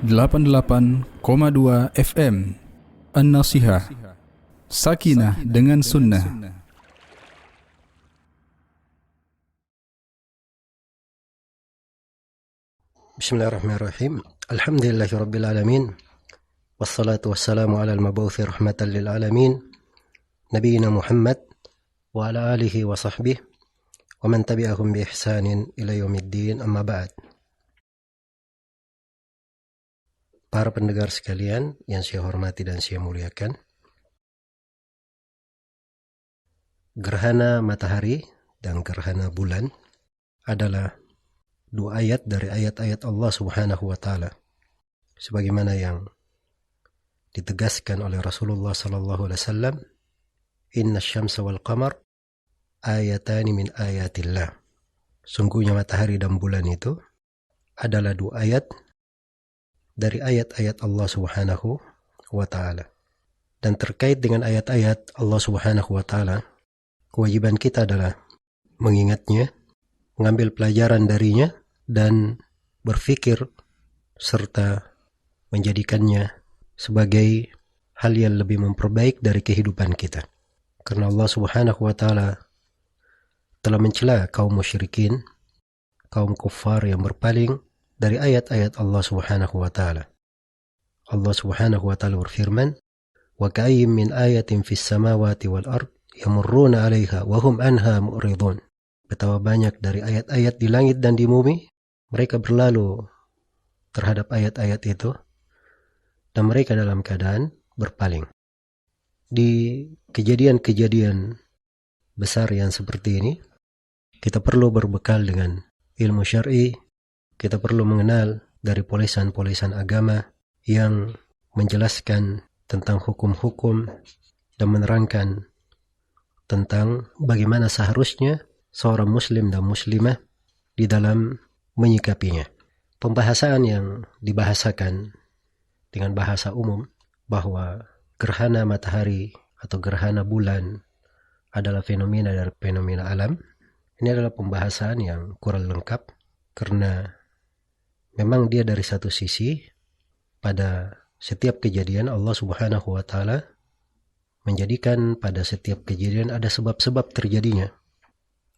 88,2 FM An-Nasihah, Sakinah dengan Sunnah. Bismillahirrahmanirrahim. Alhamdulillahirabbil alamin. Wassalatu wassalamu ala al-mabuthi rahmatan lil alamin. Nabiyina Muhammad wa ala alihi wa sahbihi wa man tabi'ahum bi ihsanin ila yaumiddin, amma ba'd. Para pendengar sekalian yang saya hormati dan saya muliakan, gerhana matahari dan gerhana bulan adalah dua ayat dari ayat-ayat Allah Subhanahu wa taala, sebagaimana yang ditegaskan oleh Rasulullah sallallahu alaihi wasallam, "Inna asy-syamsa wal qamar ayatani min ayatillah." Sungguhnya matahari dan bulan itu adalah dua ayat dari ayat-ayat Allah Subhanahu wa taala. Dan terkait dengan ayat-ayat Allah Subhanahu wa taala, kewajiban kita adalah mengingatnya, mengambil pelajaran darinya, dan berpikir serta menjadikannya sebagai hal yang lebih memperbaik dari kehidupan kita. Karena Allah Subhanahu wa taala telah mencela kaum musyrikin, kaum kufar yang berpaling dari ayat-ayat Allah Subhanahu wa taala. Allah Subhanahu wa taala berfirman, "Wa ka'ayyim min ayatin fis samawati wal ard yamurruna 'alaiha wa hum anha mu'ridun." Betapa banyak dari ayat-ayat di langit dan di bumi, mereka berlalu terhadap ayat-ayat itu dan mereka dalam keadaan berpaling. Di kejadian-kejadian besar yang seperti ini, kita perlu berbekal dengan ilmu syar'i. Kita perlu mengenal dari polesan-polesan agama yang menjelaskan tentang hukum-hukum dan menerangkan tentang bagaimana seharusnya seorang muslim dan muslimah di dalam menyikapinya. Pembahasan yang dibahasakan dengan bahasa umum bahwa gerhana matahari atau gerhana bulan adalah fenomena dari fenomena alam, ini adalah pembahasan yang kurang lengkap karena memang dia dari satu sisi pada setiap kejadian Allah Subhanahu wa taala menjadikan pada setiap kejadian ada sebab-sebab terjadinya.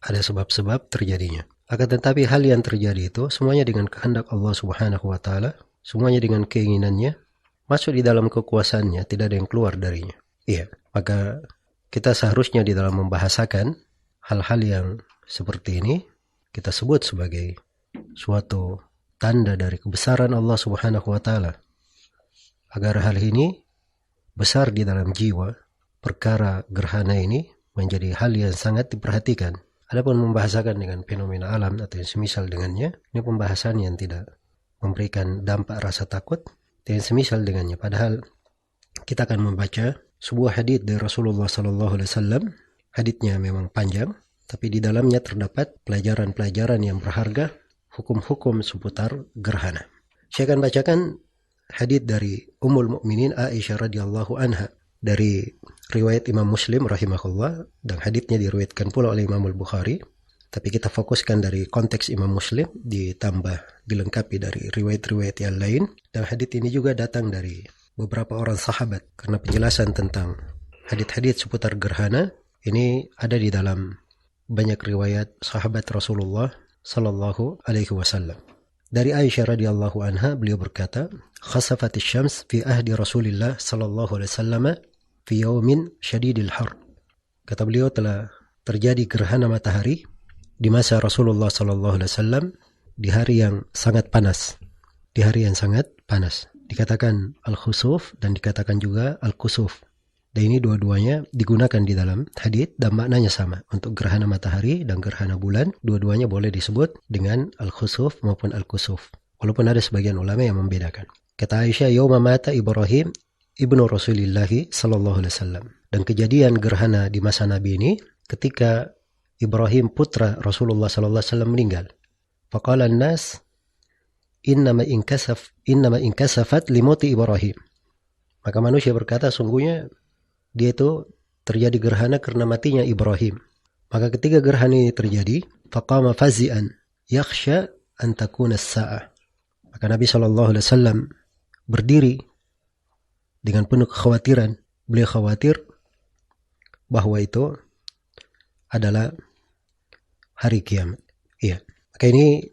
Ada sebab-sebab terjadinya. Akan tetapi hal yang terjadi itu semuanya dengan kehendak Allah Subhanahu wa taala, semuanya dengan keinginannya, masuk di dalam kekuasaannya, tidak ada yang keluar darinya. Iya, maka kita seharusnya di dalam membahasakan hal-hal yang seperti ini kita sebut sebagai suatu tanda dari kebesaran Allah Subhanahu wa taala. Agar hal ini besar di dalam jiwa, perkara gerhana ini menjadi hal yang sangat diperhatikan. Adapun membahasakan dengan fenomena alam atau yang semisal dengannya, ini pembahasan yang tidak memberikan dampak rasa takut, yang semisal dengannya. Padahal kita akan membaca sebuah hadits dari Rasulullah sallallahu alaihi wasallam. Haditsnya memang panjang, tapi di dalamnya terdapat pelajaran-pelajaran yang berharga, hukum-hukum seputar gerhana. Saya akan bacakan hadits dari Ummul Mukminin Aisyah radhiyallahu anha dari riwayat Imam Muslim rahimahullah, dan haditsnya diriwayatkan pula oleh Imam Al-Bukhari. Tapi kita fokuskan dari konteks Imam Muslim, ditambah dilengkapi dari riwayat-riwayat yang lain. Dan hadits ini juga datang dari beberapa orang sahabat, karena penjelasan tentang hadits-hadits seputar gerhana ini ada di dalam banyak riwayat sahabat Rasulullah sallallahu alaihi wasallam. Dari Aisyah radhiyallahu anha, beliau berkata, "Khasafatis syams fi ahdi Rasulillah sallallahu alaihi wasallam fi yaumin syadidil har." Kata beliau, telah terjadi gerhana matahari di masa Rasulullah sallallahu alaihi wasallam di hari yang sangat panas. Di hari yang sangat panas. Dikatakan al-khusuf dan dikatakan juga al-kusuf. Dan ini dua-duanya digunakan di dalam hadits dan maknanya sama. Untuk gerhana matahari dan gerhana bulan, dua-duanya boleh disebut dengan al-khusuf maupun al-kusuf. Walaupun ada sebagian ulama yang membedakan. Kata Aisyah, "Yauma mata Ibrahim ibnu Rasulillah sallallahu alaihi wasallam." Dan kejadian gerhana di masa Nabi ini ketika Ibrahim putra Rasulullah sallallahu alaihi wasallam meninggal. Faqala an-nas innama inkasafat limauti Ibrahim. Maka manusia berkata, sungguhnya dia itu terjadi gerhana karena matinya Ibrahim. Maka ketika gerhana ini terjadi, faqama fazi'an yakhsha an takuna as-sa'ah. Maka Nabi sallallahu alaihi wasallam berdiri dengan penuh kekhawatiran. Beliau khawatir bahwa itu adalah hari kiamat. Iya. Maka ini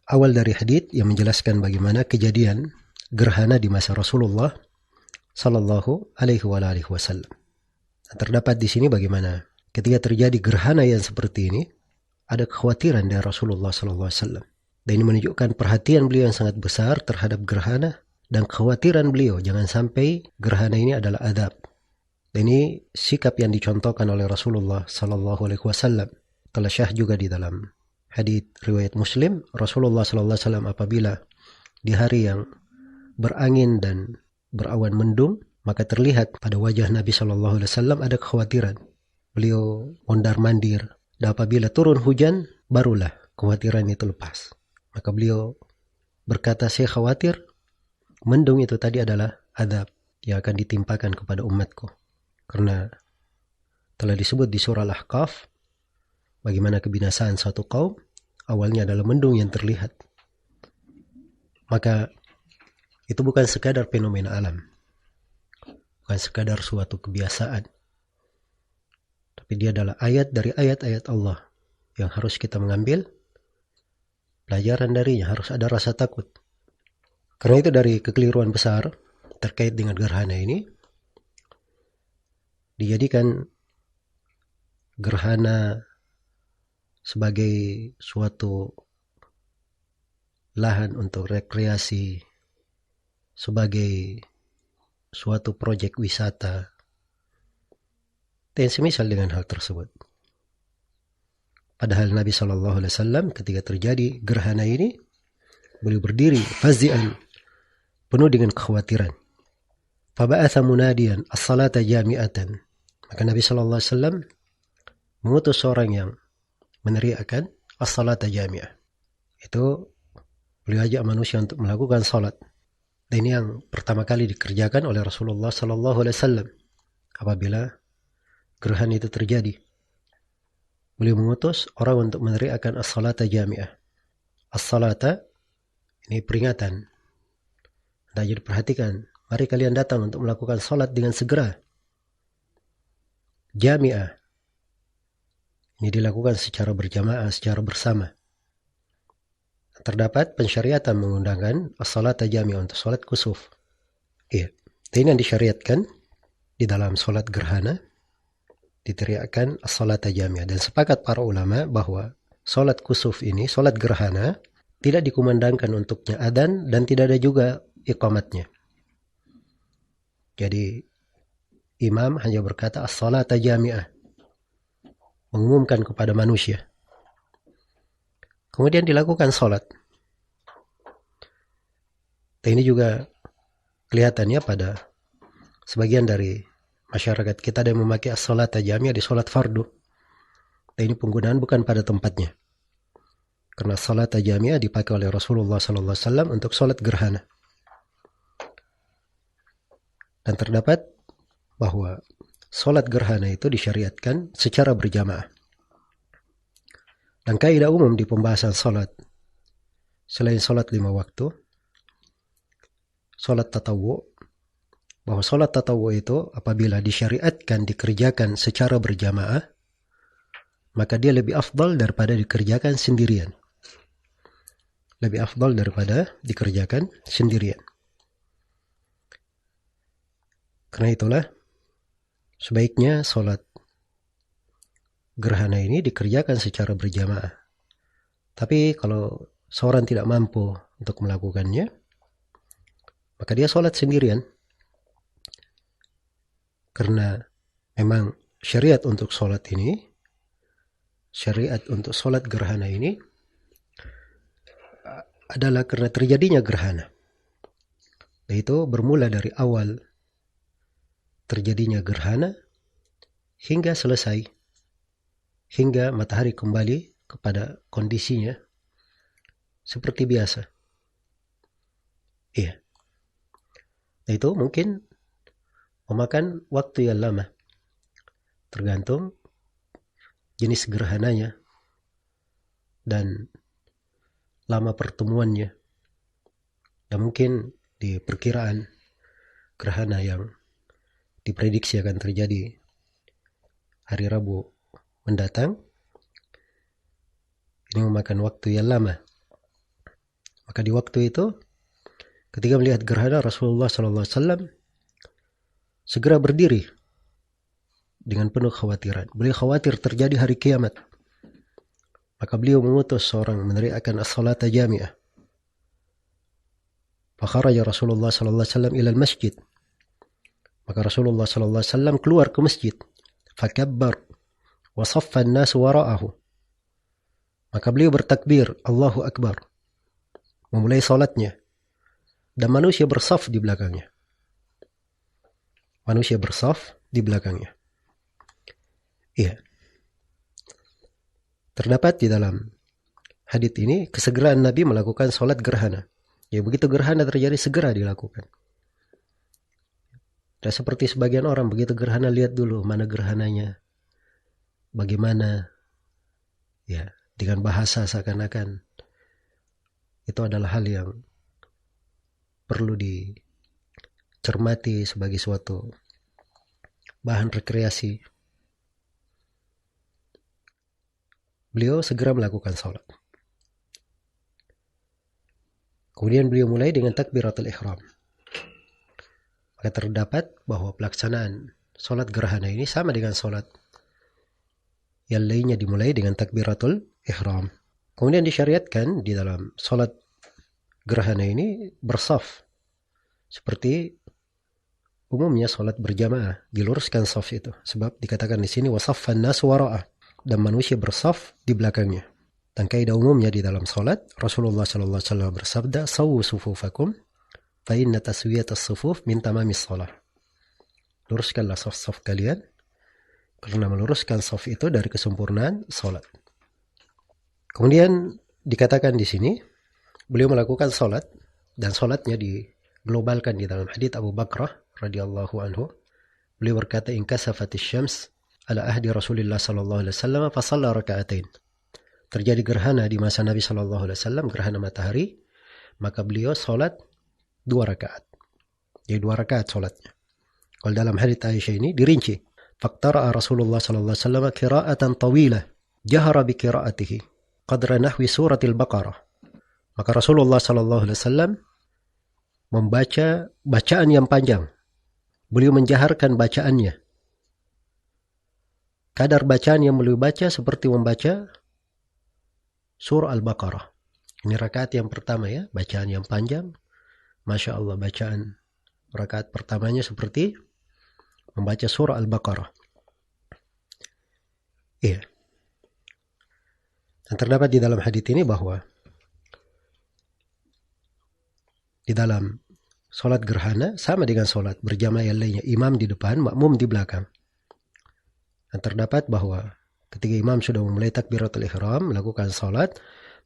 awal dari hadits yang menjelaskan bagaimana kejadian gerhana di masa Rasulullah Sallallahu Alaihi Wasallam. Terdapat di sini bagaimana ketika terjadi gerhana yang seperti ini, ada kekhawatiran dari Rasulullah Sallallahu Alaihi Wasallam. Dan ini menunjukkan perhatian beliau yang sangat besar terhadap gerhana dan kekhawatiran beliau jangan sampai gerhana ini adalah adab. Dan ini sikap yang dicontohkan oleh Rasulullah Sallallahu Alaihi Wasallam. Telah syah juga di dalam hadits riwayat Muslim, Rasulullah Sallallahu Alaihi Wasallam apabila di hari yang berangin dan berawan mendung, maka terlihat pada wajah Nabi Sallallahu Alaihi Wasallam ada kekhawatiran. Beliau mondar-mandir. Dan apabila turun hujan, barulah kekhawatiran itu lepas. Maka beliau berkata, saya khawatir mendung itu tadi adalah adab yang akan ditimpakan kepada umatku. Karena telah disebut di surah Al-Ahqaf, bagaimana kebinasaan suatu kaum, awalnya adalah mendung yang terlihat. Maka itu bukan sekadar fenomena alam. Bukan sekadar suatu kebiasaan. Tapi dia adalah ayat dari ayat-ayat Allah yang harus kita mengambil pelajaran darinya, harus ada rasa takut. Karena itu dari kekeliruan besar terkait dengan gerhana ini, dijadikan gerhana sebagai suatu lahan untuk rekreasi, sebagai suatu proyek wisata, dan semisal dengan hal tersebut. Padahal Nabi Shallallahu Alaihi Wasallam ketika terjadi gerhana ini, beliau berdiri fazi'an, penuh dengan kekhawatiran. Faba'atha munadiyan as-salata jami'atan. Maka Nabi Shallallahu Alaihi Wasallam mengutus seorang yang meneriakkan as-salata jami'ah. Itu beliau ajak manusia untuk melakukan salat. Dan ini yang pertama kali dikerjakan oleh Rasulullah Sallallahu Alaihi Wasallam apabila gerhana itu terjadi. Beliau mengutus orang untuk meneriakkan as-salata jami'ah. As-salata ini peringatan. Nah, jadi perhatikan, mari kalian datang untuk melakukan salat dengan segera. Jami'ah ini dilakukan secara berjamaah, secara bersama. Terdapat pensyariatan mengundangkan as-salata jami'ah untuk salat kusuf. Iya. Ini yang disyariatkan di dalam salat gerhana, diteriakkan as-salata jami'ah. Dan sepakat para ulama bahwa salat kusuf ini, salat gerhana, tidak dikumandangkan untuknya adzan dan tidak ada juga iqamatnya. Jadi imam hanya berkata as-salata jami'ah, mengumumkan kepada manusia. Kemudian dilakukan salat. Dan ini juga kelihatannya pada sebagian dari masyarakat kita yang memakai as-salata jami'ah di salat fardu. Dan ini penggunaan bukan pada tempatnya. Karena salat jami'ah dipakai oleh Rasulullah SAW untuk salat gerhana. Dan terdapat bahwa salat gerhana itu disyariatkan secara berjamaah. Dan kaidah umum di pembahasan salat, selain salat 5 waktu, salat tatawu, bahwa salat tatawu itu apabila disyariatkan dikerjakan secara berjamaah, maka dia lebih afdal daripada dikerjakan sendirian. Lebih afdal daripada dikerjakan sendirian. Karena itulah sebaiknya salat gerhana ini dikerjakan secara berjamaah. Tapi kalau seorang tidak mampu untuk melakukannya, maka dia salat sendirian. Karena memang syariat untuk salat ini, syariat untuk salat gerhana ini adalah karena terjadinya gerhana. Yaitu bermula dari awal terjadinya gerhana hingga selesai, hingga matahari kembali kepada kondisinya seperti biasa. Iya. Itu mungkin memakan waktu yang lama, tergantung jenis gerhananya dan lama pertemuannya. Dan mungkin di perkiraan gerhana yang diprediksi akan terjadi hari Rabu mendatang, ini memakan waktu yang lama. Maka di waktu itu, ketika melihat gerhana, Rasulullah SAW segera berdiri dengan penuh khawatiran. Beliau khawatir terjadi hari kiamat. Maka beliau mengutus seorang meneriakkan as-salata jami'ah. Fakharaja Rasulullah SAW ila al-masjid. Maka Rasulullah SAW keluar ke masjid. Fakabbar wa saffa an-nas wara'ahu. Maka beliau bertakbir, Allahu Akbar, memulai salatnya, dan manusia bersaf di belakangnya. Manusia bersaf di belakangnya. Iya. Terdapat di dalam hadits ini kesegeraan Nabi melakukan salat gerhana. Ya, begitu gerhana terjadi segera dilakukan. Dan seperti sebagian orang, begitu gerhana lihat dulu mana gerhananya, bagaimana, ya, dengan bahasa seakan-akan itu adalah hal yang perlu dicermati sebagai suatu bahan rekreasi. Beliau segera melakukan salat. Kemudian beliau mulai dengan takbiratul ihram. Maka terdapat bahwa pelaksanaan salat gerhana ini sama dengan salat yang lainnya, dimulai dengan takbiratul ihram. Kemudian disyariatkan di dalam salat gerhana ini bersaf. Seperti umumnya salat berjamaah, diluruskan saf itu. Sebab dikatakan di sini wasaffan nas wara'ah, dan manusia bersaf di belakangnya. Dan kaidah umumnya di dalam salat, Rasulullah SAW bersabda, "Sawwu sufufakum fa inna taswiyatas sufuf min tamamis shalah." Luruskanlah saf-saf kalian, karena meluruskan saf itu dari kesempurnaan salat. Kemudian dikatakan di sini beliau melakukan salat, dan salatnya diglobalkan di dalam hadits Abu Bakrah radhiyallahu anhu. Beliau berkata, "In kasafatis syams ala ahdi Rasulullah sallallahu alaihi wasallam fa shalla raka'atain." Terjadi gerhana di masa Nabi sallallahu alaihi wasallam, gerhana matahari, maka beliau salat 2 rakaat. Jadi 2 rakaat salatnya. Kalau dalam hadits Aisyah ini dirinci, "Faqtara'a Rasulullah sallallahu alaihi wasallam qira'atan tawilah, jahara bi qira'atihi qadra nahwi suratil Baqarah." Maka Rasulullah sallallahu alaihi wasallam membaca bacaan yang panjang. Beliau menjaharkan bacaannya. Kadar bacaan yang beliau baca seperti membaca surah Al-Baqarah. Ini rakaat yang pertama, ya, bacaan yang panjang. Masya Allah, bacaan rakaat pertamanya seperti membaca surah Al-Baqarah. Iya. Dan terdapat di dalam hadits ini bahwa di dalam sholat gerhana sama dengan sholat berjamaah yang lainnya. Imam di depan, makmum di belakang. Dan terdapat bahwa ketika imam sudah memulai takbiratul ihram, melakukan sholat,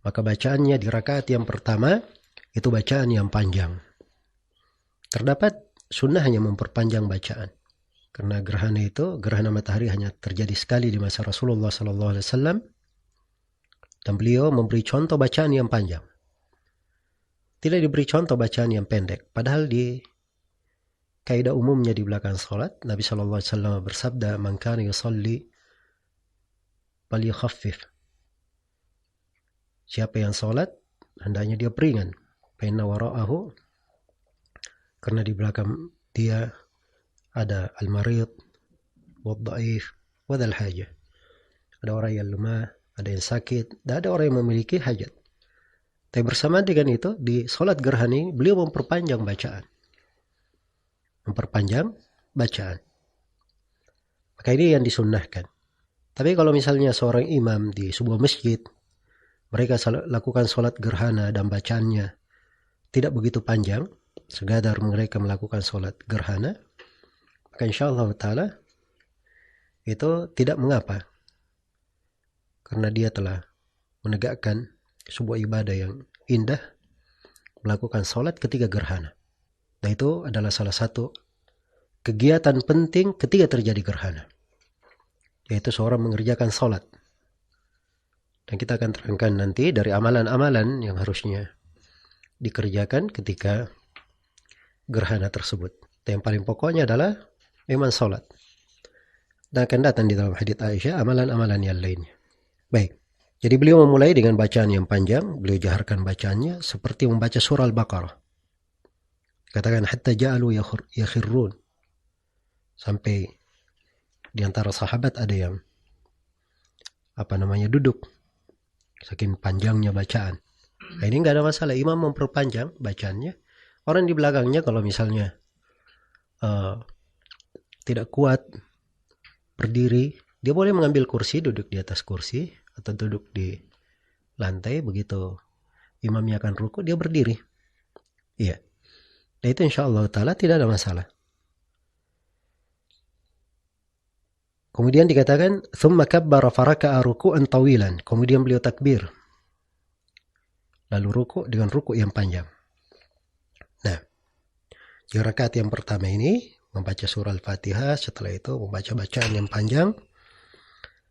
maka bacaannya di rakaat yang pertama itu bacaan yang panjang. Terdapat sunnah hanya memperpanjang bacaan. Karena gerhana itu, gerhana matahari hanya terjadi sekali di masa Rasulullah SAW. Dan beliau memberi contoh bacaan yang panjang. Tidak diberi contoh bacaan yang pendek. Padahal di kaidah umumnya di belakang salat, Nabi SAW bersabda, "Man kana yusalli falyukhaffif." Siapa yang salat, hendaknya dia beringan. Fa inna wara'ahu, karena di belakang dia ada al-marid, wad-dhaif, wadhal hajah. Ada orang yang lemah, ada yang sakit, dan ada orang yang memiliki hajat. Tapi bersamaan dengan itu, di sholat gerhana ini, beliau memperpanjang bacaan. Memperpanjang bacaan. Maka ini yang disunnahkan. Tapi kalau misalnya seorang imam di sebuah masjid, mereka lakukan sholat gerhana dan bacaannya tidak begitu panjang, sekadar mereka melakukan sholat gerhana, maka insyaallah ta'ala itu tidak mengapa. Karena dia telah menegakkan sebuah ibadah yang indah, melakukan sholat ketika gerhana. Dan itu adalah salah satu kegiatan penting ketika terjadi gerhana, yaitu seorang mengerjakan sholat. Dan kita akan terangkan nanti dari amalan-amalan yang harusnya dikerjakan ketika gerhana tersebut. Yang paling pokoknya adalah memang sholat. Dan akan datang di dalam hadits Aisyah amalan-amalan yang lainnya. Baik, jadi beliau memulai dengan bacaan yang panjang. Beliau jaharkan bacaannya seperti membaca surah Al-Baqarah. Katakan hatta ja'alu yakhirrun. Sampai di antara sahabat ada yang duduk saking panjangnya bacaan. Nah, ini nggak ada masalah, imam memperpanjang bacaannya. Orang di belakangnya kalau misalnya tidak kuat berdiri, dia boleh mengambil kursi, duduk di atas kursi atau duduk di lantai. Begitu imamnya akan ruku, dia berdiri. Iya. Dan itu insya Allah ta'ala tidak ada masalah. Kemudian dikatakan thumma kabbara faraka'a ruku'an tawilan. Kemudian beliau takbir, lalu ruku' dengan ruku' yang panjang. Nah, di rakaat yang pertama ini membaca surah Al-Fatihah, setelah itu membaca bacaan yang panjang.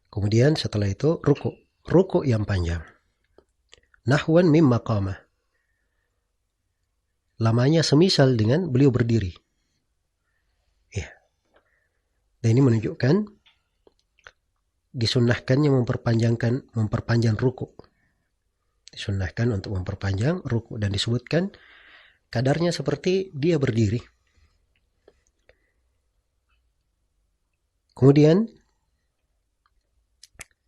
Kemudian setelah itu ruku' yang panjang. Nahwan mim maqamah. Lamanya semisal dengan beliau berdiri. Ya. Dan ini menunjukkan disunnahkannya memperpanjang ruku'. Disunnahkan untuk memperpanjang ruku' dan disebutkan kadarnya seperti dia berdiri. Kemudian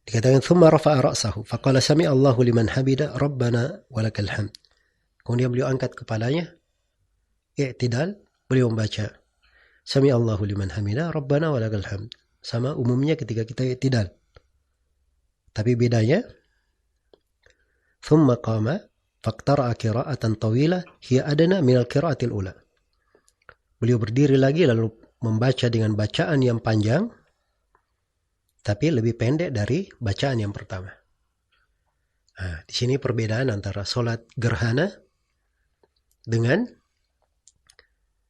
dikatakan thumma rafa'a ra'sahu faqala sami Allahu liman hamida rabbana walakal hamd. Kemudian beliau angkat kepalanya, i'tidal, beliau membaca sami Allahu liman hamida rabbana walakal hamd. Sama umumnya ketika kita i'tidal. Tapi bedanya thumma qama faqtara'a qira'atan tawilah hiya adana minal qira'atil ula. Beliau berdiri lagi lalu membaca dengan bacaan yang panjang tapi lebih pendek dari bacaan yang pertama. Nah, di sini perbedaan antara sholat gerhana dengan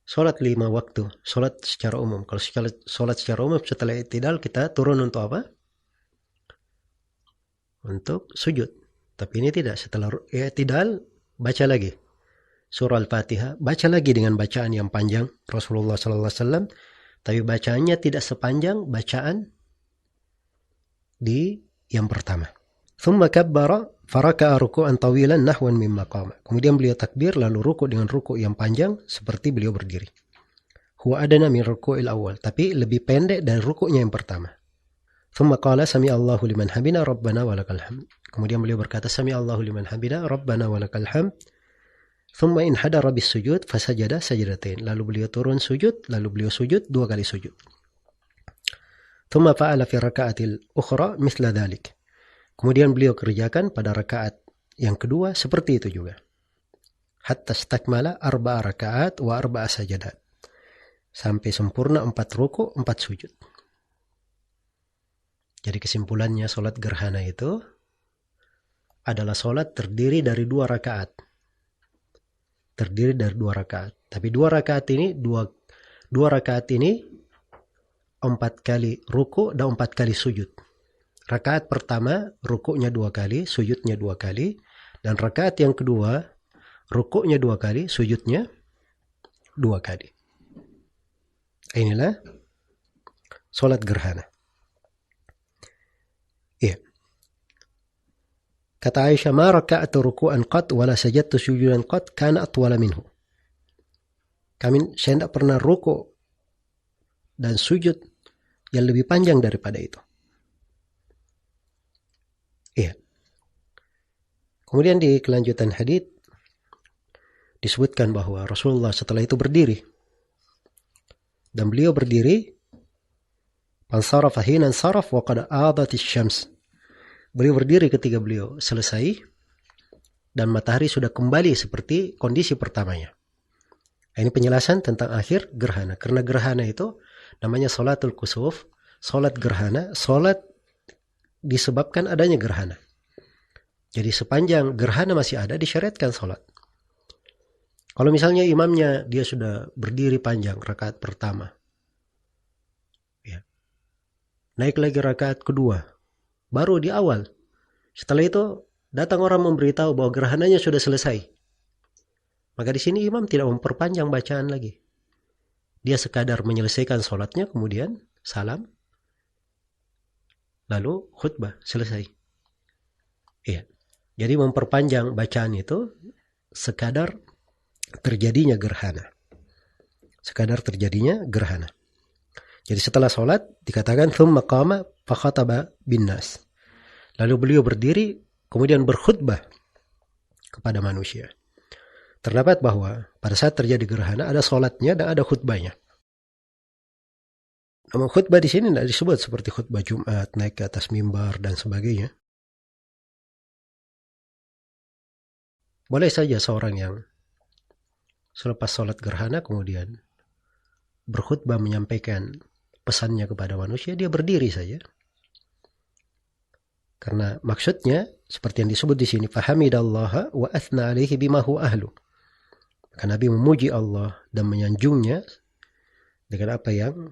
sholat 5 waktu, sholat secara umum. Kalau sholat secara umum setelah i'tidal kita turun untuk apa? Untuk sujud. Tapi ini tidak, setelah i'tidal baca lagi surah Al-Fatihah, baca lagi dengan bacaan yang panjang Rasulullah SAW, tapi bacaannya tidak sepanjang bacaan di yang pertama. Thumma kabbara faraka'a ruku'an tawilan nahwan mimma qama. Kemudian beliau takbir lalu ruku' dengan ruku' yang panjang seperti beliau berdiri. Huwa adana min ruku'il awal, tapi lebih pendek dari ruku'nya yang pertama. Thumma qala sami Allahu liman hamida rabbana walakal hamd. Kemudian beliau berkata sami Allahu liman hamida rabbana walakal hamd. Thumma in hadara bis sujud fasajada sajdatain. Lalu beliau turun sujud, lalu beliau sujud 2 kali sujud. Thumma fa'ala fi raka'atil ukhra mithla dhalik. Kemudian beliau kerjakan pada rakaat yang kedua seperti itu juga. Hatta stakmala 4 rakaat wa 4 sajadat. Sampai sempurna 4 ruku', 4 sujud. Jadi kesimpulannya sholat gerhana itu adalah sholat terdiri dari 2 rakaat. Terdiri dari 2 rakaat. Tapi 2 rakaat ini 2 rakaat ini 4 kali ruku' dan 4 kali sujud. Rakaat pertama ruku'nya 2 kali, sujudnya 2 kali, dan rakaat yang kedua ruku'nya 2 kali, sujudnya 2 kali. Inilah sholat gerhana. Iya. Kata Aisyah, ma raka'atu ruku'an qat wala sajadtu sujudan qat kana atwala minhu. Saya tidak pernah ruku' dan sujud yang lebih panjang daripada itu. Iya. Kemudian di kelanjutan hadits disebutkan bahwa Rasulullah setelah itu berdiri. Dan beliau berdiri fansarafa hina saraf wa qad adatis syams. Beliau berdiri ketika beliau selesai dan matahari sudah kembali seperti kondisi pertamanya. Ini penjelasan tentang akhir gerhana. Karena gerhana itu namanya sholatul kusuf, sholat gerhana, sholat disebabkan adanya gerhana. Jadi sepanjang gerhana masih ada, disyariatkan sholat. Kalau misalnya imamnya dia sudah berdiri panjang rakaat pertama, ya, naik lagi rakaat kedua, baru di awal, setelah itu datang orang memberitahu bahwa gerhananya sudah selesai, Maka di sini imam tidak memperpanjang bacaan lagi. Dia sekadar menyelesaikan sholatnya, kemudian salam, lalu khutbah, selesai. Iya. Jadi memperpanjang bacaan itu sekadar terjadinya gerhana. Sekadar terjadinya gerhana. Jadi setelah sholat dikatakan thumma qama fakhataba binnas. Lalu beliau berdiri kemudian berkhutbah kepada manusia. Terdapat bahwa pada saat terjadi gerhana ada sholatnya dan ada khutbahnya. Namun khutbah di sini tidak disebut seperti khutbah Jumat, naik ke atas mimbar dan sebagainya. Boleh saja seorang yang selepas sholat gerhana kemudian berkhutbah menyampaikan pesannya kepada manusia, dia berdiri saja. Karena maksudnya seperti yang disebut di sini, fahamidallaha wa athna alaihi bima huwa ahlu. Maka Nabi memuji Allah dan menyanjungnya dengan apa yang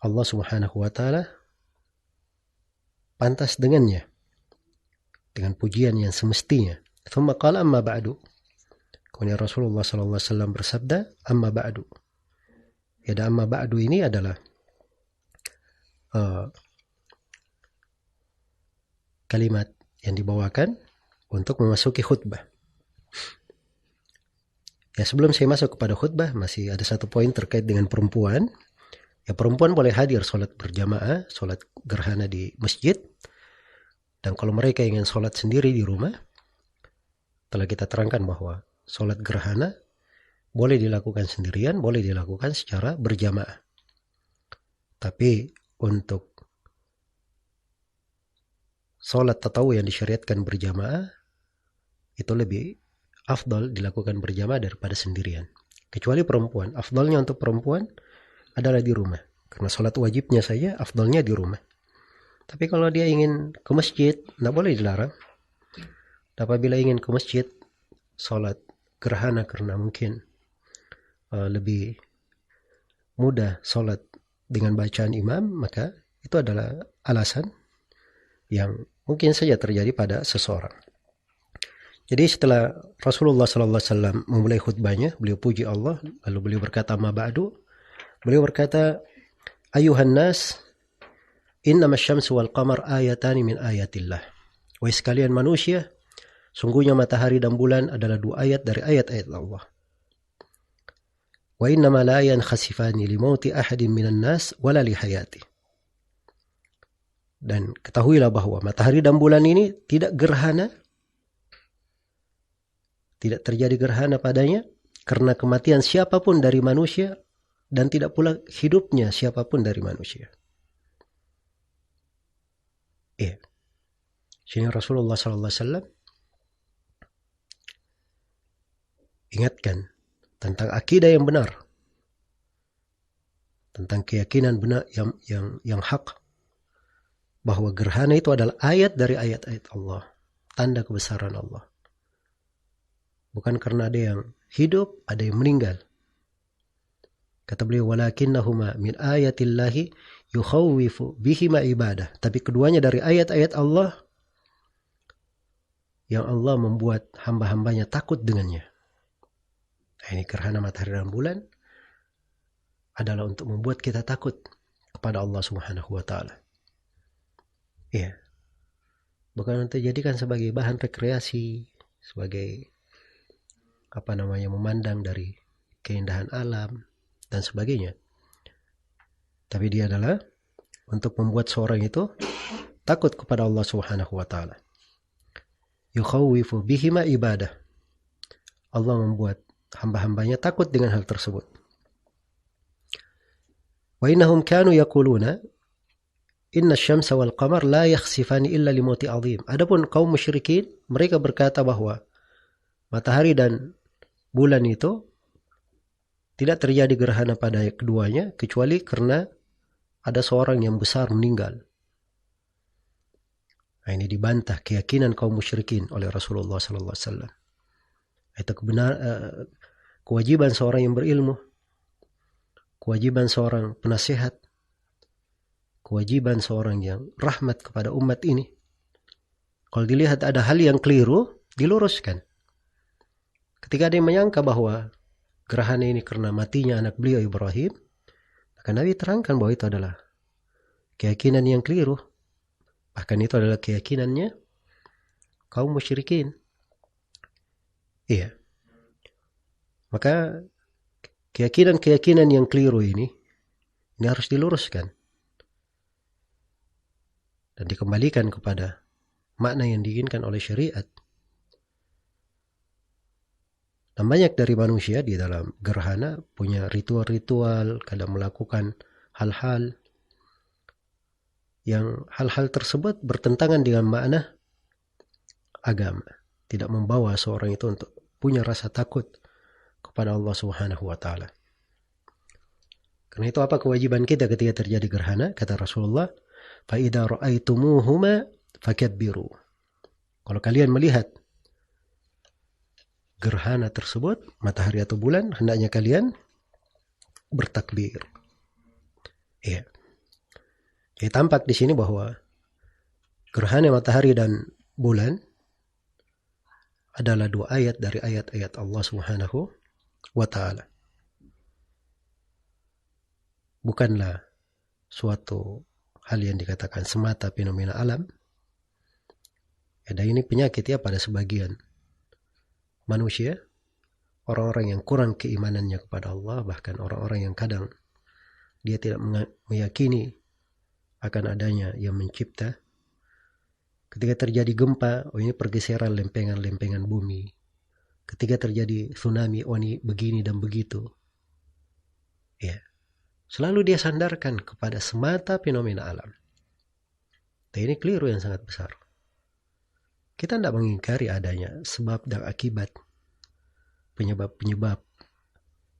Allah Subhanahu wa taala pantas dengannya, dengan pujian yang semestinya. Thumma qala amma ba'du. Kemudian Rasulullah sallallahu alaihi wasallam bersabda, amma ba'du. Ya, dan amma ba'du ini adalah kalimat yang dibawakan untuk memasuki khutbah. Ya, sebelum saya masuk kepada khutbah, masih ada satu poin terkait dengan perempuan. Ya, perempuan boleh hadir sholat berjamaah, sholat gerhana di masjid. Dan kalau mereka ingin sholat sendiri di rumah, telah kita terangkan bahwa sholat gerhana boleh dilakukan sendirian, boleh dilakukan secara berjamaah. Tapi untuk sholat tatawu yang disyariatkan berjamaah, itu lebih afdal dilakukan berjamaah daripada sendirian. Kecuali perempuan. Afdalnya untuk perempuan adalah di rumah. Karena sholat wajibnya saja afdalnya di rumah. Tapi kalau dia ingin ke masjid, tidak boleh dilarang. Apabila ingin ke masjid, sholat gerhana karena mungkin lebih mudah sholat dengan bacaan imam, maka itu adalah alasan yang mungkin saja terjadi pada seseorang. Jadi setelah Rasulullah SAW memulai khutbahnya, beliau puji Allah, lalu beliau berkata, ma ba'du, beliau berkata, ayuhan nas, innama syamsu wal qamar ayatani min ayatillah. Wahai sekalian manusia, sungguhnya matahari dan bulan adalah dua ayat dari ayat-ayat Allah. Wa innama la yankhasifani li mauti ahadin minan nas wala li hayati. Dan ketahuilah bahwa matahari dan bulan ini tidak gerhana, tidak terjadi gerhana padanya karena kematian siapapun dari manusia dan tidak pula hidupnya siapapun dari manusia. Sini Rasulullah SAW ingatkan tentang akidah yang benar, tentang keyakinan benar yang hak, bahwa gerhana itu adalah ayat dari ayat-ayat Allah, tanda kebesaran Allah. Bukan karena ada yang hidup, ada yang meninggal. Kata beliau, walakinnahuma min ayatillahi yukhawwifu bihima ibadah. Tapi keduanya dari ayat-ayat Allah yang Allah membuat hamba-hambanya takut dengannya. Nah, ini gerhana matahari dan bulan adalah untuk membuat kita takut kepada Allah Subhanahu wa taala. Iya. Bukan untuk dijadikan sebagai bahan rekreasi, sebagai memandang dari keindahan alam dan sebagainya. Tapi dia adalah untuk membuat seorang itu takut kepada Allah Subhanahu wa taala. Yukhawwifu bihima ibadah. Allah membuat hamba-hambanya takut dengan hal tersebut. Wa innahum kanu yaquluna inna asy-syamsa wal qamar la yakhsifani illa limauti 'azim. Adapun kaum musyrikin, mereka berkata bahwa matahari dan bulan itu tidak terjadi gerhana pada keduanya kecuali karena ada seorang yang besar meninggal. Nah, ini dibantah keyakinan kaum musyrikin oleh Rasulullah sallallahu alaihi wasallam. Itu kewajiban seorang yang berilmu, kewajiban seorang penasihat, kewajiban seorang yang rahmat kepada umat ini. Kalau dilihat ada hal yang keliru, diluruskan. Ketika ada yang menyangka bahwa gerhana ini karena matinya anak beliau Ibrahim, maka Nabi terangkan bahwa itu adalah keyakinan yang keliru. Bahkan itu adalah keyakinannya kaum musyrikin. Iya. Maka keyakinan-keyakinan yang keliru ini harus diluruskan dan dikembalikan kepada makna yang diinginkan oleh syariat. Dan banyak dari manusia di dalam gerhana punya ritual-ritual, kadang melakukan hal-hal yang hal-hal tersebut bertentangan dengan makna agama, tidak membawa seorang itu untuk punya rasa takut kepada Allah Subhanahu wa taala. Karena itu apa kewajiban kita ketika terjadi gerhana? Kata Rasulullah, fa idza ra'aitumuhuma fakabbiru. Kalau kalian melihat gerhana tersebut, matahari atau bulan, hendaknya kalian bertakbir. Iya. Jadi tampak di sini bahwa gerhana matahari dan bulan adalah dua ayat dari ayat-ayat Allah Subhanahu wa taala. Bukanlah suatu hal yang dikatakan semata fenomena alam. Dan ini penyakit ya pada sebagian manusia, orang-orang yang kurang keimanannya kepada Allah, bahkan orang-orang yang kadang dia tidak meyakini akan adanya yang mencipta. Ketika terjadi gempa, oh ini pergeseran lempengan-lempengan bumi. Ketika terjadi tsunami, oh ini begini dan begitu. Ya. Selalu dia sandarkan kepada semata fenomena alam. Dan ini keliru yang sangat besar. Kita tidak mengingkari adanya sebab dan akibat, penyebab-penyebab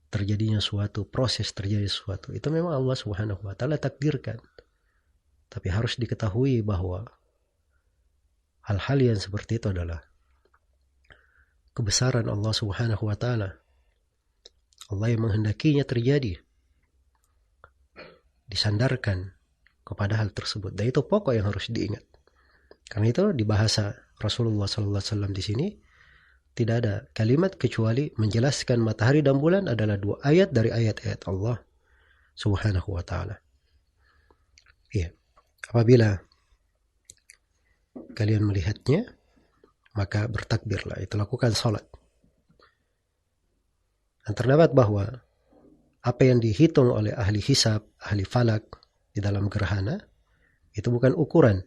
terjadinya suatu proses, terjadi sesuatu. Itu memang Allah Subhanahu wa taala takdirkan. Tapi harus diketahui bahwa hal-hal yang seperti itu adalah kebesaran Allah Subhanahu wa taala. Allah yang menghendakinya terjadi. Disandarkan kepada hal tersebut. Dan itu pokok yang harus diingat. Karena itu di bahasa Rasulullah sallallahu alaihi wasallam di sini tidak ada kalimat kecuali menjelaskan matahari dan bulan adalah dua ayat dari ayat-ayat Allah Subhanahu wa taala. Iya. Apabila kalian melihatnya, maka bertakbirlah, itu lakukan salat. Dan terdapat bahwa apa yang dihitung oleh ahli hisab, ahli falak di dalam gerhana itu bukan ukuran.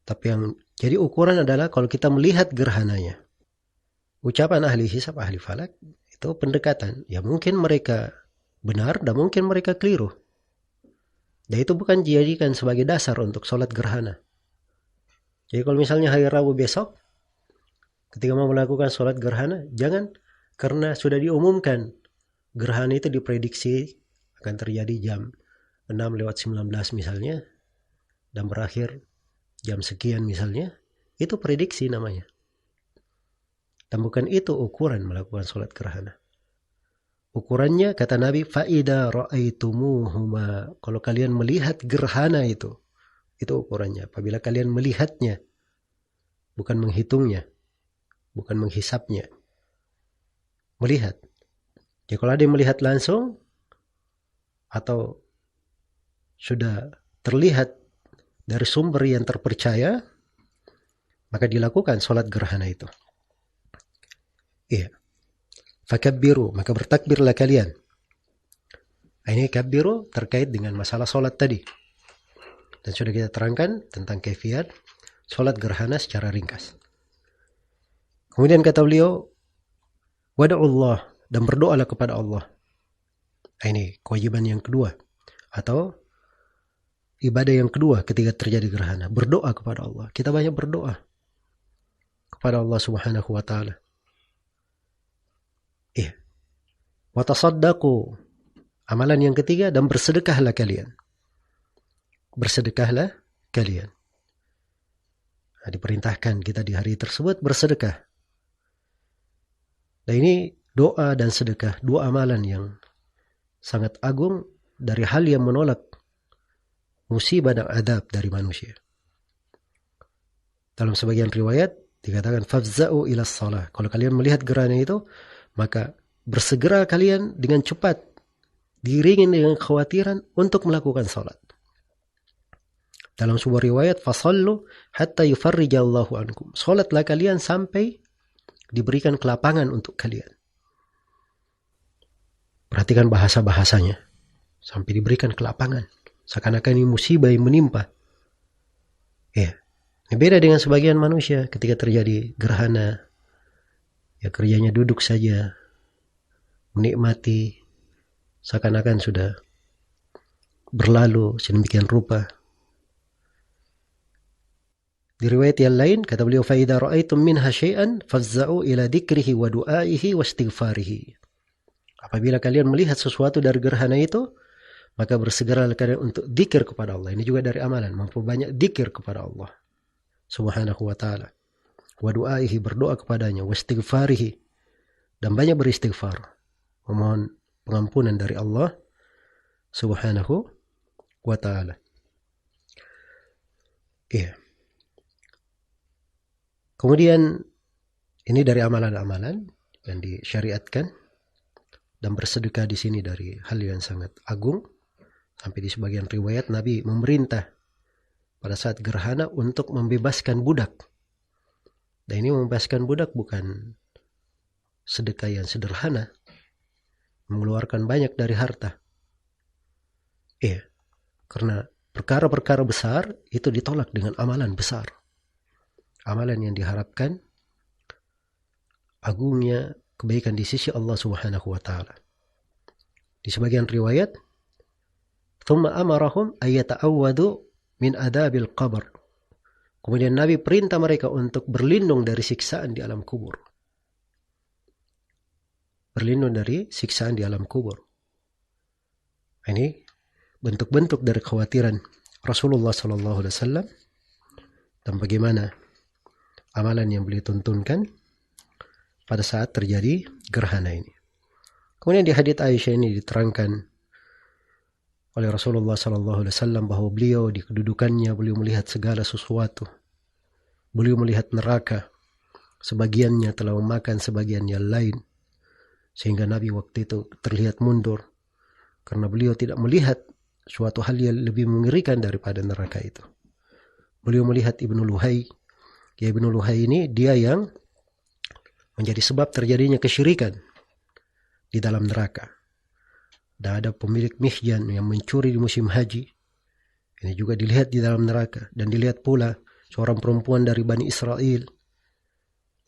Tapi yang jadi ukuran adalah kalau kita melihat gerhananya. Ucapan ahli hisab, ahli falak itu pendekatan. Ya mungkin mereka benar dan mungkin mereka keliru. Dan itu bukan dijadikan sebagai dasar untuk sholat gerhana. Jadi kalau misalnya hari Rabu besok, ketika mau melakukan sholat gerhana, jangan karena sudah diumumkan gerhana itu diprediksi akan terjadi jam 6:19 misalnya, dan berakhir jam sekian misalnya, itu prediksi namanya. Dan bukan itu ukuran melakukan sholat gerhana. Ukurannya kata Nabi, fa'ida ra'aitumuhuma. Kalau kalian melihat gerhana itu ukurannya. Apabila kalian melihatnya, bukan menghitungnya, bukan menghisapnya. Melihat. Jadi kalau ada yang melihat langsung, atau sudah terlihat dari sumber yang terpercaya, maka dilakukan sholat gerhana itu. Iya. Fakabbiru, maka bertakbirlah kalian. Ini kabbiru terkait dengan masalah sholat tadi. Dan sudah kita terangkan tentang kaifiat sholat gerhana secara ringkas. Kemudian kata beliau, wada'ullah, dan berdoalah kepada Allah. Ini kewajiban yang kedua. Atau ibadah yang kedua ketika terjadi gerhana. Berdoa kepada Allah. Kita banyak berdoa kepada Allah Subhanahu wa ta'ala. Watasaddaqu, amalan yang ketiga, dan bersedekahlah kalian. Bersedekahlah kalian. Nah, diperintahkan kita di hari tersebut bersedekah. Dan ini doa dan sedekah, dua amalan yang sangat agung dari hal yang menolak musibah dan adab dari manusia. Dalam sebagian riwayat Dikatakan fafza'u ila shalah. Kalau kalian melihat gerhana itu, maka bersegera kalian dengan cepat, diiringi dengan kekhawatiran untuk melakukan salat. Dalam sebuah riwayat, fasallu hatta yufarrijallahu ankum. Salatlah kalian sampai diberikan kelapangan untuk kalian. Perhatikan bahasa-bahasanya. Sampai diberikan kelapangan. Seakan-akan ini musibah yang menimpa. Ya. Ini beda dengan sebagian manusia ketika terjadi gerhana. Ya kerjanya duduk saja. Menikmati. Seakan-akan sudah berlalu sedemikian rupa. Di riwayat yang lain, kata beliau, فَإِذَا رَأَيْتُمْ مِنْهَا شَيْئًا فَافْزَعُوا إِلَى ذِكْرِهِ وَدُعَائِهِ وَاسْتِغْفَارِهِ. Apabila kalian melihat sesuatu dari gerhana itu, maka bersegeralah kalian untuk dzikir kepada Allah. Ini juga dari amalan, memperbanyak dzikir kepada Allah Subhanahu wa ta'ala. Wa du'aihi, berdoa kepadanya, wa istighfarihi, dan banyak beristighfar, memohon pengampunan dari Allah Subhanahu wa ta'ala. Iya. Kemudian ini dari amalan-amalan yang disyariatkan, dan bersedekah di sini dari hal yang sangat agung. Sampai di sebagian riwayat Nabi memerintah pada saat gerhana untuk membebaskan budak. Dan ini membebaskan budak bukan sedekah yang sederhana, mengeluarkan banyak dari harta. Iya, karena perkara-perkara besar itu ditolak dengan amalan besar. Amalan yang diharapkan agungnya kebaikan di sisi Allah Subhanahu wa ta'ala. Di sebagian riwayat, thumma amarahum ayyata'awwadu min adabil qabr. Kemudian Nabi perintah mereka untuk berlindung dari siksaan di alam kubur. Berlindung dari siksaan di alam kubur. Ini bentuk-bentuk dari kekhawatiran Rasulullah SAW, dan bagaimana amalan yang beliau tuntunkan pada saat terjadi gerhana ini. Kemudian di hadits Aisyah ini diterangkan oleh Rasulullah SAW bahwa beliau di kedudukannya beliau melihat segala sesuatu. Beliau melihat neraka, sebagiannya telah memakan sebagian yang lain, sehingga Nabi waktu itu terlihat mundur karena beliau tidak melihat suatu hal yang lebih mengerikan daripada neraka itu. Beliau melihat Ibnu Luhai. Ya, Ibnu Luhai ini dia yang menjadi sebab terjadinya kesyirikan di dalam neraka. Dan ada pemilik mihjan yang mencuri di musim haji. Ini juga dilihat di dalam neraka. Dan dilihat pula seorang perempuan dari Bani Israel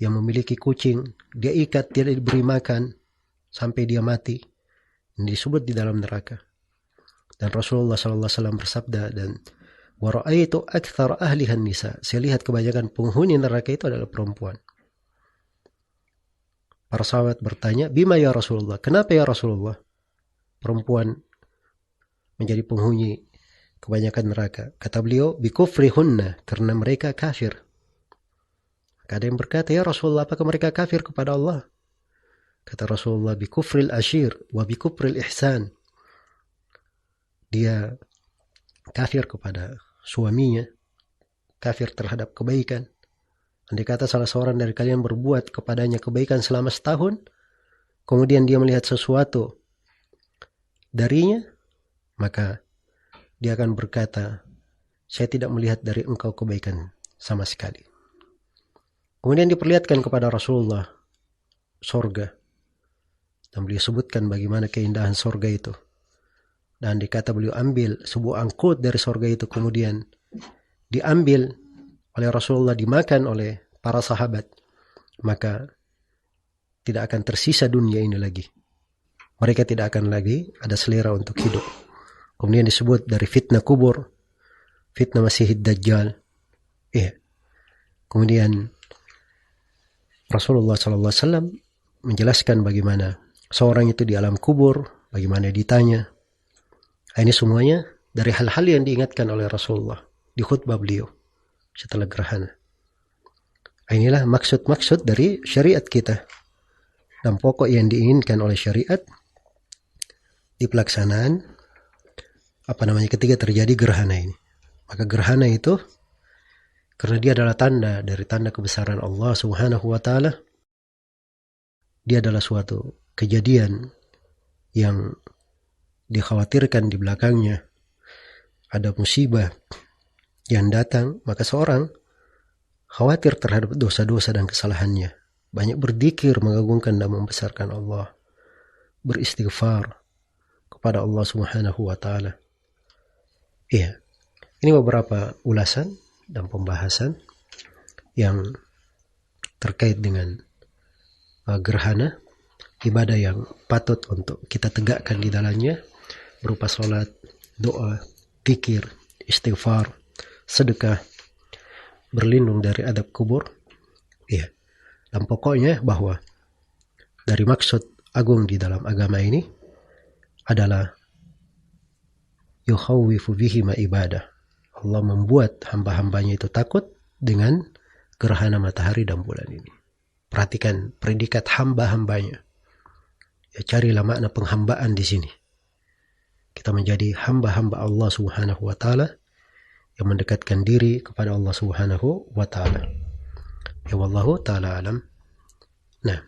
yang memiliki kucing. Dia ikat, tidak diberi makan sampai dia mati. Ini disebut di dalam neraka. Dan Rasulullah SAW bersabda, dan wa ra'aitu aktsara ahliha nisa. Saya lihat kebanyakan penghuni neraka itu adalah perempuan. Para sahabat bertanya, bima ya Rasulullah? Kenapa ya Rasulullah perempuan menjadi penghuni kebanyakan neraka? Kata beliau, bikufrihunna, karena mereka kafir. Ada yang berkata, ya Rasulullah, apakah mereka kafir kepada Allah? Kata Rasulullah, bikufril ashir wa bikufril ihsan. Dia kafir kepada suaminya, kafir terhadap kebaikan. Andai kata salah seorang dari kalian berbuat kepadanya kebaikan selama setahun, kemudian dia melihat sesuatu darinya, maka dia akan berkata, saya tidak melihat dari engkau kebaikan sama sekali. Kemudian diperlihatkan kepada Rasulullah sorga, dan beliau sebutkan bagaimana keindahan sorga itu. Dan dikata beliau ambil sebuah angkut dari sorga itu, kemudian diambil oleh Rasulullah, dimakan oleh para sahabat, maka tidak akan tersisa dunia ini lagi. Mereka tidak akan lagi ada selera untuk hidup. Kemudian disebut dari fitnah kubur, fitnah Masihid Dajjal. Kemudian Rasulullah SAW menjelaskan bagaimana seorang itu di alam kubur, bagaimana ditanya. Ini semuanya dari hal-hal yang diingatkan oleh Rasulullah di khutbah beliau setelah gerhana. Inilah maksud-maksud dari syariat kita. Dan pokok yang diinginkan oleh syariat di pelaksanaan ketika terjadi gerhana ini. Maka gerhana itu Karena dia adalah tanda dari tanda kebesaran Allah Subhanahu wa taala. Dia adalah suatu kejadian yang dikhawatirkan di belakangnya ada musibah yang datang, maka seorang khawatir terhadap dosa-dosa dan kesalahannya. Banyak berzikir, mengagungkan dan membesarkan Allah, beristighfar kepada Allah Subhanahu wa taala. Iya. Ini beberapa ulasan dan pembahasan yang terkait dengan gerhana, ibadah yang patut untuk kita tegakkan di dalamnya berupa salat, doa, zikir, istighfar, sedekah, berlindung dari adab kubur. Iya. Dan pokoknya bahwa dari maksud agung di dalam agama ini adalah yukhawwifu bihi ma ibadah. Allah membuat hamba-hambanya itu takut dengan gerhana matahari dan bulan ini. Perhatikan predikat hamba-hambanya. Ya, carilah makna penghambaan di sini. Kita menjadi hamba-hamba Allah Subhanahu wa taala yang mendekatkan diri kepada Allah Subhanahu wa taala. Ya wallahu taala alam. Nah,